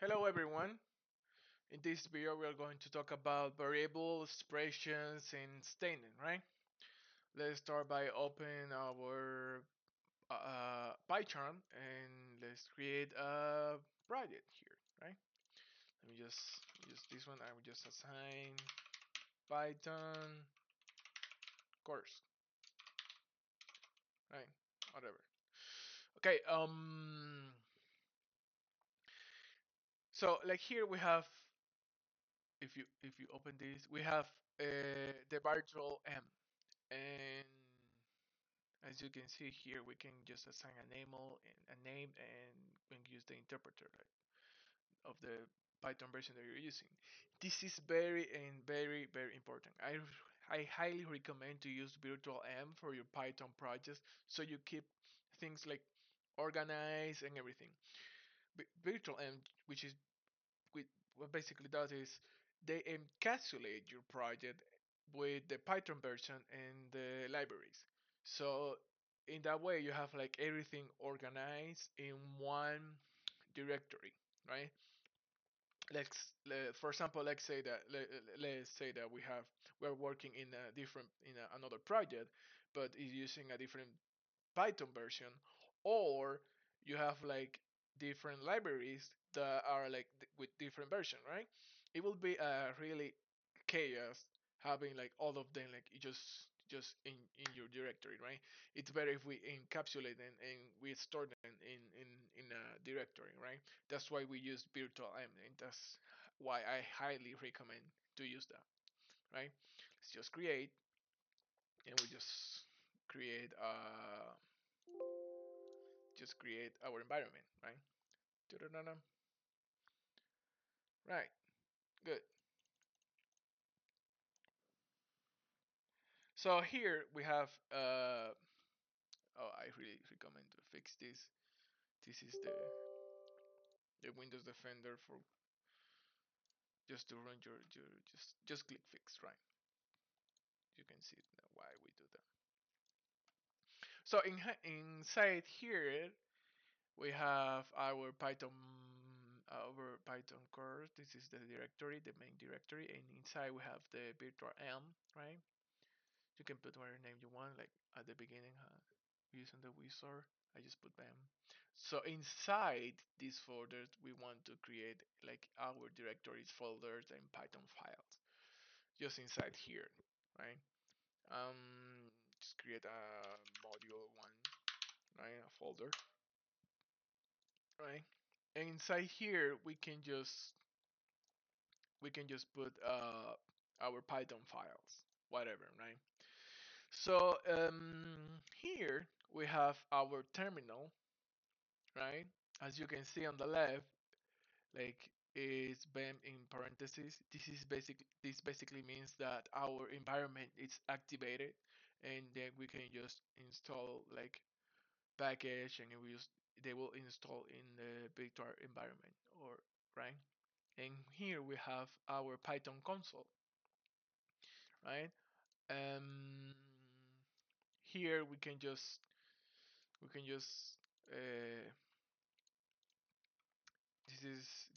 Hello everyone. In this video we are going to talk about variables, expressions, and staining, right? Let's start by opening our Python and let's create a project here, right? Let me just use this one. I will just assign Python course, right? Whatever. Okay, so like here we have if you open this, we have the virtual M. And as you can see here, we can just assign a name, and we can use the interpreter of the Python version that you're using. This is very important. I highly recommend to use virtual M for your Python projects so you keep things like organized and everything. Virtual M, which is what basically does is they encapsulate your project with the Python version and the libraries. So in that way, you have like everything organized in one directory, right? For example, let's say that we're working in a different another project, but is using a different Python version, or you have like different libraries that are like with different version, right? It will be a really chaos having like all of them like just in your directory, right? It's better if we encapsulate them and we store them in a directory, right? That's why we use virtual M, and that's why I highly recommend to use that, right? Let's just create, and we just create our environment, right? Right, good. So here we have, oh, I really recommend to fix this. This is the Windows Defender for just to run your just click fix, right? You can see why we do that. So inside here we have our Python course. This is the directory, the main directory, and inside we have the virtual M, right? You can put whatever name you want, like at the beginning, using the wizard. I just put them. So inside these folders, we want to create like our directories, folders, and Python files. Just inside here, right? Just create a module one, right? A folder, right? And inside here, we can just put our Python files, whatever, right? So here we have our terminal, right? As you can see on the left, like it's been in parentheses. This basically means that our environment is activated, and then we can just install like package, and they will install in the virtual environment, or right. And here we have our Python console, right? Um, Here we can just uh,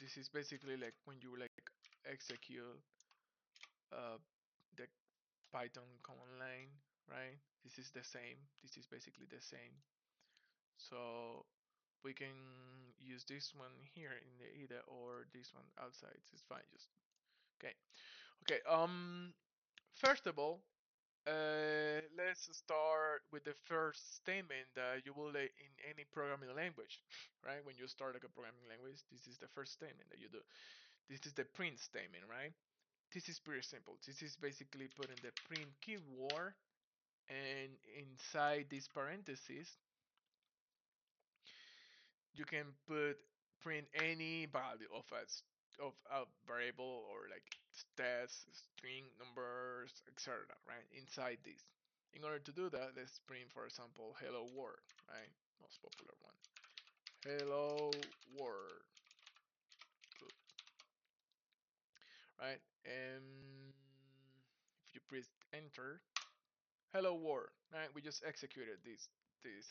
this is basically like when you like execute uh, the Python command line, right? This is the same. This is basically the same. So we can use this one here in the either or this one outside. It's fine. Just okay. Okay. First of all, let's start with the first statement that you will lay in any programming language, right? When you start like a programming language, this is the first statement that you do. This is the print statement, right? This is pretty simple. This is basically putting the print keyword, and inside these parentheses, you can put print any value of a variable, or like stats, string, numbers, etc. Right inside this. In order to do that, let's print, for example, hello world, right? Most popular one. Hello world, right? And if you press enter, hello world, right? We just executed this this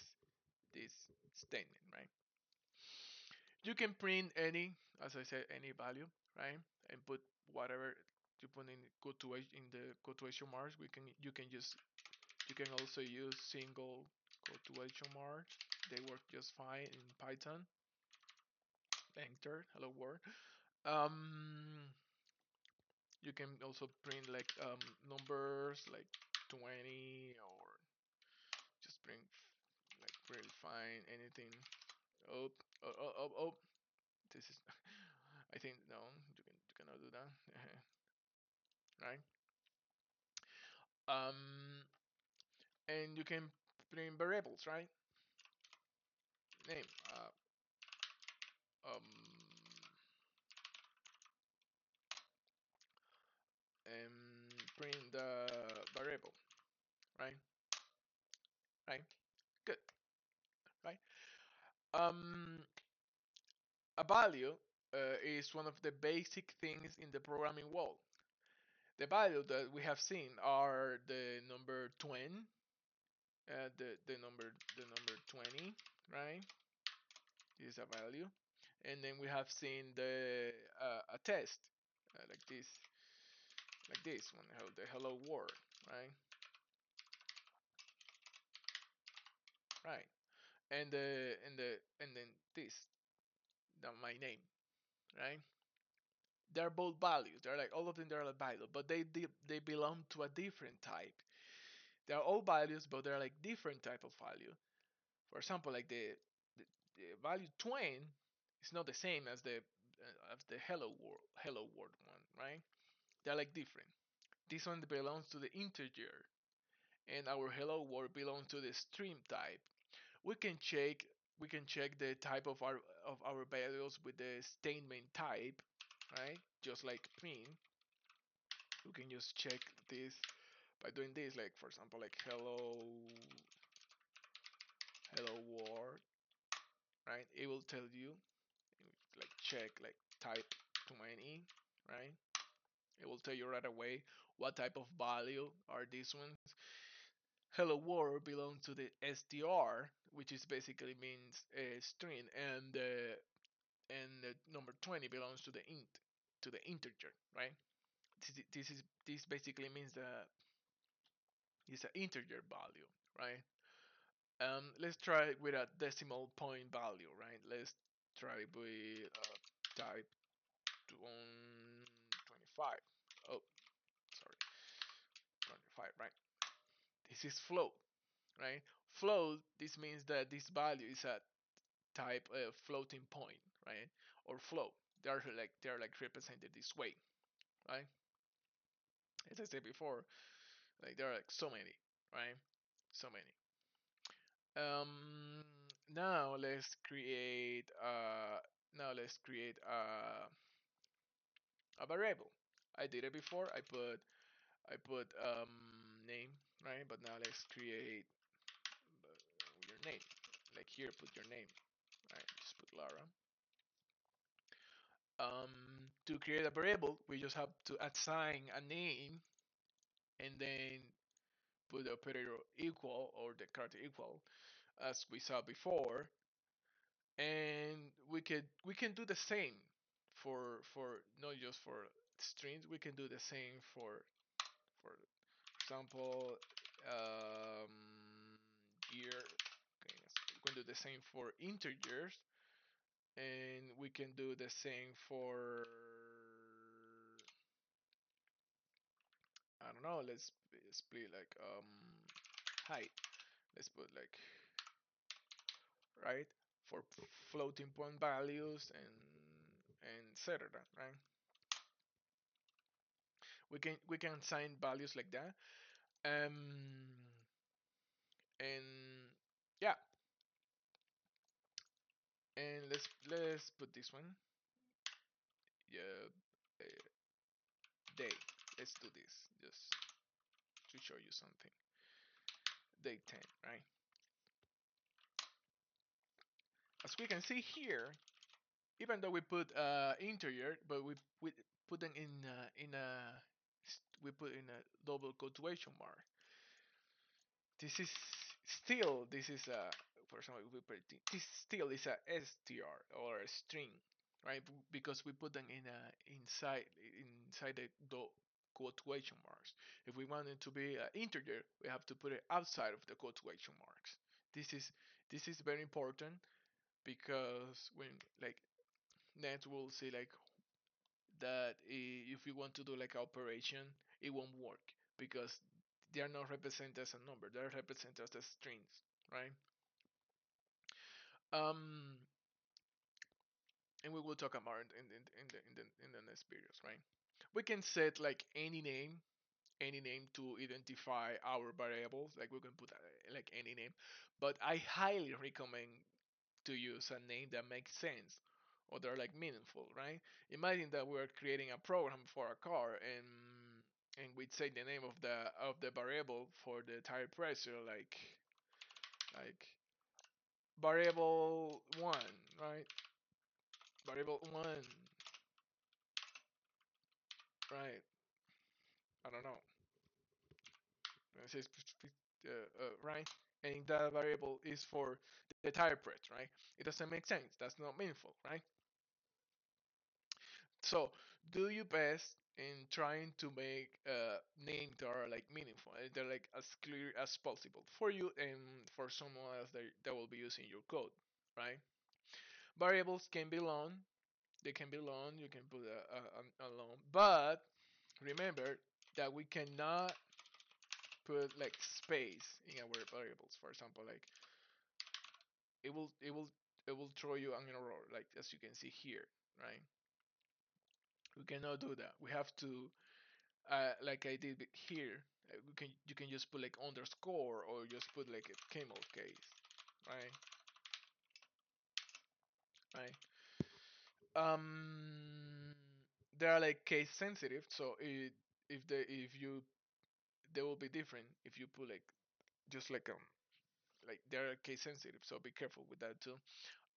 statement, right? You can print any, as I said, any value, right? And put whatever you put in in the quotation marks. You can also use single quotation marks. They work just fine in Python. Enter hello world. Um, you can also print like numbers like 20 or just print like really fine anything. Oh, oh, oh, oh, oh. This is I think no, you cannot do that. Right? Um, and you can print variables, right? Name. Um, and print the variable, right? Right? Good, right? Um, a value is one of the basic things in the programming world. The value that we have seen are the number 20, the number 20, right? This is a value, and then we have seen a test like this one, the hello world, right? Right, and then this, my name, right? They're both values. They're like all of them. They're like values, but they belong to a different type. They're all values, but they're like different type of value. For example, like the value 20 is not the same as the hello world one, right? They're like different. This one belongs to the integer, and our hello world belongs to the string type. We can check we can check the type of our values with the statement type, right? Just like print, we can just check this by doing this, like for example, like hello world, right? It will tell you, like check like type 20, right? It will tell you right away what type of value are these ones. Hello world belongs to the str, which is basically means a string, and the number 20 belongs to the integer, right? This basically means that it's an integer value, right? Let's try with a decimal point value, right? Let's try with type 25. Oh, sorry, 25, right? This is float, right? Float. This means that this value is a type of floating point, right? Or float. They're like represented this way, right? As I said before, like there are like so many, right? So many. Um, now let's create a variable. I did it before. I put name, right? But now let's create your name. Like here, put your name, right? Just put Lara. To create a variable, we just have to assign a name and then put the operator equal or the character equal as we saw before, and we can do the same for not just for strings. We can do the same for example, year. Okay, we can do the same for integers, and we can do the same for, I don't know. Let's split like height. Let's put like, right, for floating point values and etc. Right? We can assign values like that. Um, and yeah, and let's put this one. Yeah, uh, day. Let's do this just to show you something. Day 10, right? As we can see here, even though we put integer, but we put them in a we put in a double quotation mark. This is for example, if we put this still is a str or a string, right? Because we put them in inside the quotation marks. If we want it to be an integer, we have to put it outside of the quotation marks. This is this is very important because when like next we'll see like that if you want to do like an operation, it won't work because they are not represented as a number; they are represented as strings, right? Um, and we will talk about it in the next videos, right? We can set like any name to identify our variables. Like we can put like any name, but I highly recommend to use a name that makes sense or they're like meaningful, right? Imagine that we're creating a program for a car and we'd say the name of the variable for the tire pressure like variable one, right? Variable one, right? I don't know. It says right, and that variable is for the tire press, right? It doesn't make sense. That's not meaningful, right? So do your best in trying to make names that are like meaningful. They're like as clear as possible for you and for someone else that will be using your code, right? Variables can be long. They can be long. You can put a long, but remember that we cannot put like space in our variables. For example, like it will it will it will throw you an error, like as you can see here, right? We cannot do that. We have to like I did here. You can just put like underscore or just put like a camel case, right? Right. Um, they are like case sensitive, so if you they will be different if you put just like they're case sensitive, so be careful with that too.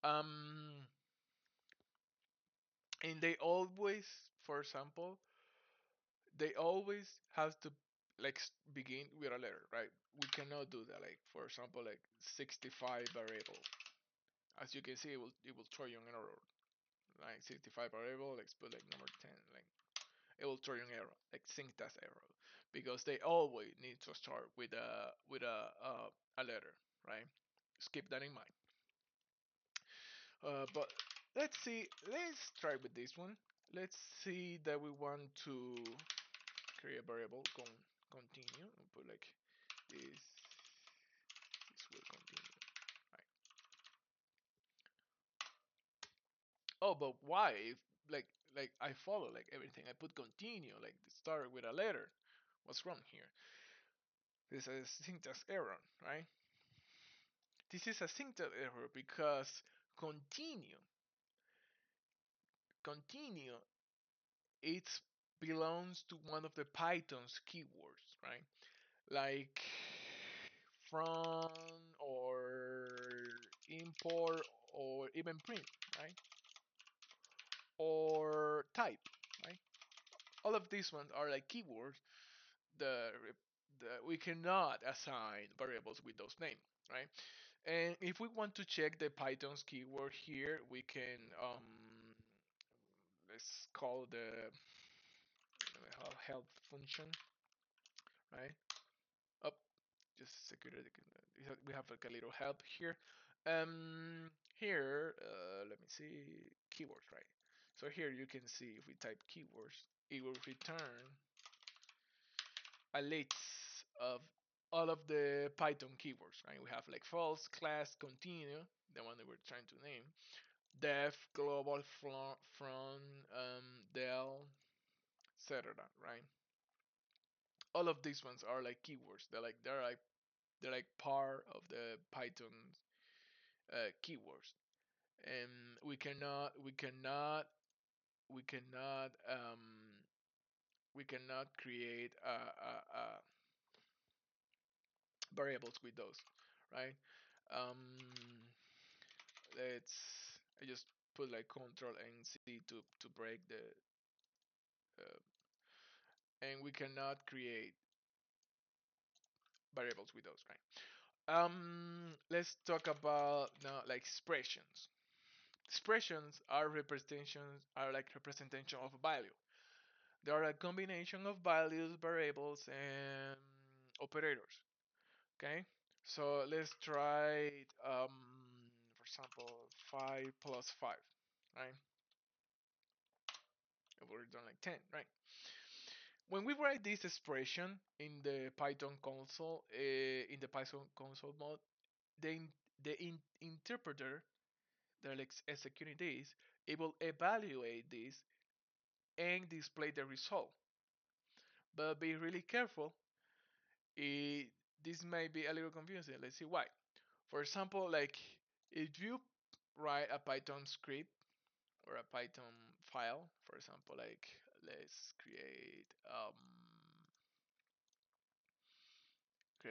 Um, and they always, for example, they always have to like begin with a letter, right? We cannot do that. Like for example, like 65 variable. As you can see, it will throw you an error. Like 65 variable, let's put like number 10. Like it will throw you an error, like syntax error, because they always need to start with a letter, right? Just keep that in mind. But let's see. Let's try with this one. Let's see that we want to create a variable. Continue and put like this. This will continue. Right. Oh, but why? If like I follow like everything, I put continue like start with a letter. What's wrong here? This is a syntax error, right? This is a syntax error because continue, continue, it belongs to one of the Python's keywords, right? Like from or import or even print, right? Or type, right? All of these ones are like keywords the, we cannot assign variables with those names, right? And if we want to check the Python's keyword here, we can let's call the help function, right? Up, just security. We have like a little help here. Here, let me see keywords, right? So here you can see if we type keywords, it will return a list of all of the Python keywords, right? We have like false, class, continue, the one that we're trying to name, def, global, front, del, etc. Right? All of these ones are like keywords. They're like part of the Python keywords, and we cannot create variables with those, right? Um, I just put like Control and C to break the uh, and we cannot create variables with those, right? Let's talk about now like expressions. Expressions are representations are like representation of value. They are a combination of values, variables, and operators. Okay, so let's try for example 5 plus 5, right? If we're done like 10, right? When we write this expression in the Python console, in the Python console mode, the interpreter that is executing this, it will evaluate this and display the result. But be really careful. This may be a little confusing. Let's see why. For example, like if you write a Python script or a Python file, for example, like let's create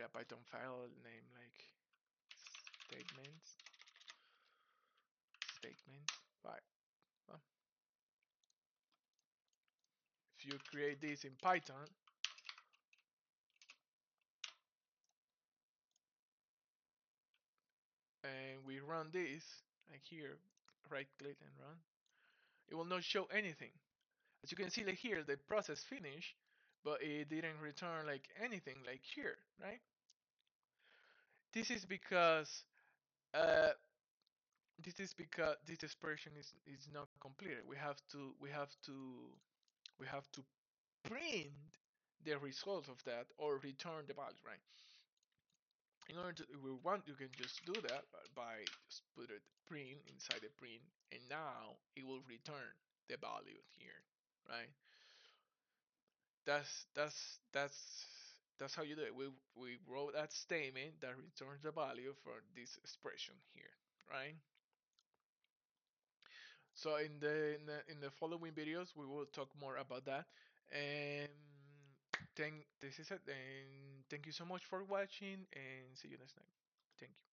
a Python file name like statements statements. Right. Well, if you create this in Python and we run this, like here, right click and run, it will not show anything. As you can see, like here, the process finished, but it didn't return like anything like here, right? This is because uh, this expression is not completed. We have to print the results of that or return the value, right? In order to, if we want, you can just do that by just put it print inside the print, and now it will return the value here, right? That's how you do it. We wrote that statement that returns the value for this expression here, right? So in the following videos we will talk more about that. And thank this is it. And thank you so much for watching, and see you next time. Thank you.